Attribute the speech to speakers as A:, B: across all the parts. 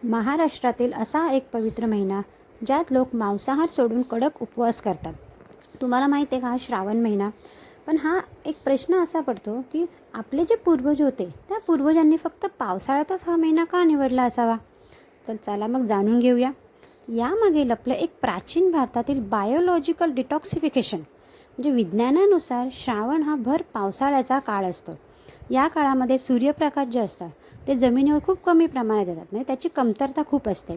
A: महाराष्ट्रातील असा एक पवित्र महिना ज्यात लोक मांसाहार सोडून कडक उपवास करतात. तुम्हाला माहिती आहे का, हा श्रावण महिना. पण हा एक प्रश्न असा पडतो की आपले जे पूर्वज होते त्या पूर्वजांनी फक्त पावसाळ्यातच हा महिना का निवडला असावा. चला मग जाणून घेऊया. यामागे लपलं एक प्राचीन भारतातील बायोलॉजिकल डिटॉक्सिफिकेशन. म्हणजे विज्ञानानुसार श्रावण हा भर पावसाळ्याचा काळ असतो. या काळामध्ये सूर्यप्रकाश जे असतात ते जमिनीवर खूप कमी प्रमाणात येतात, म्हणजे त्याची कमतरता खूप असते.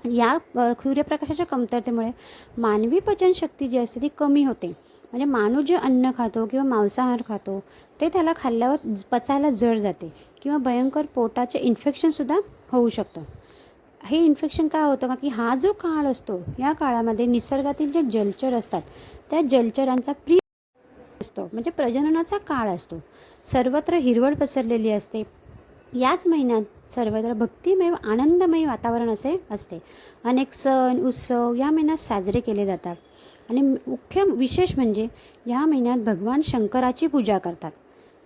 A: या सूर्यप्रकाशाच्या कमतरतेमुळे मानवी पचनशक्ती जी असते ती कमी होते. म्हणजे माणूस जे अन्न खातो किंवा मांसाहार खातो ते त्याला खाल्ल्यावर पचायला जड जाते किंवा भयंकर पोटाचे इन्फेक्शनसुद्धा होऊ शकतं. हे इन्फेक्शन काय होतं का की हा जो काळ असतो या काळामध्ये निसर्गातील जे जलचर असतात त्या जलचरांचा असतो, म्हणजे प्रजननाचा काळ असतो. सर्वत्र हिरवळ पसरलेली असते. याच महिन्यात सर्वत्र भक्तिमय आनंदमय वातावरण असते. अनेक सण उत्सव या महिन्यात साजरे केले जातात. आणि मुख्य विशेष म्हणजे या महिन्यात भगवान शंकराची पूजा करतात.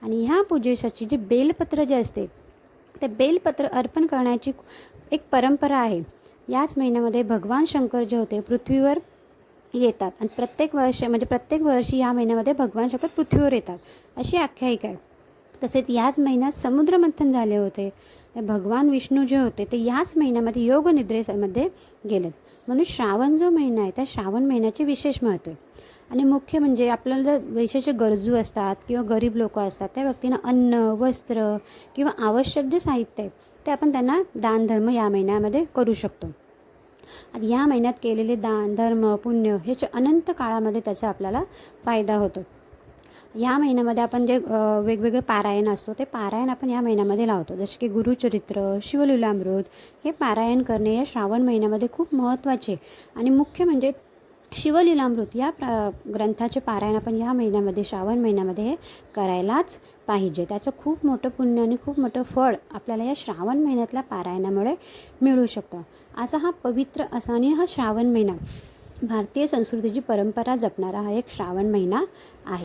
A: आणि ह्या पूजेसाठी जे बेलपत्र जे असते ते बेलपत्र अर्पण करण्याची एक परंपरा आहे. याच महिन्यामध्ये भगवान शंकर जे होते पृथ्वीवर येतात आणि प्रत्येक वर्षी या महिन्यामध्ये भगवान शंकर पृथ्वीवर येतात अशी आख्यायिका आहे. तसेच याच महिन्यात समुद्रमंथन झाले होते. भगवान विष्णू जे होते ते याच महिन्यामध्ये योग निद्रेमध्ये गेलेत. म्हणून श्रावण जो महिना आहे त्या श्रावण महिन्याचे विशेष महत्त्व आहे. आणि मुख्य म्हणजे आपल्याला जर विशेष गरजू असतात किंवा गरीब लोक असतात त्या व्यक्तींना अन्न वस्त्र किंवा आवश्यक जे साहित्य आहे ते आपण त्यांना दानधर्म या महिन्यामध्ये करू शकतो. आता या महिन्यात केलेले दान धर्म पुण्य ह्याच्या अनंत काळामध्ये त्याचा आपल्याला फायदा होतो. या महिन्यामध्ये आपण जे वेगवेगळे पारायण असतो ते पारायण आपण या महिन्यामध्ये लावतो. जसे की गुरुचरित्र शिवलीलामृत हे पारायण करणे या श्रावण महिन्यामध्ये खूप महत्त्वाचे. आणि मुख्य म्हणजे शिवलीलामृत या ग्रंथाचे पारायण आपण या महिन्यामध्ये श्रावण महिन्यामध्ये हे करायलाच पाहिजे. त्याचं खूप मोठं पुण्य आणि खूप मोठं फळ आपल्याला या श्रावण महिन्यातल्या पारायणामुळे मिळू शकतं. असा हा पवित्र असा आणि हा श्रावण महिना भारतीय संस्कृतीची परंपरा जपणारा हा एक श्रावण महिना आहे.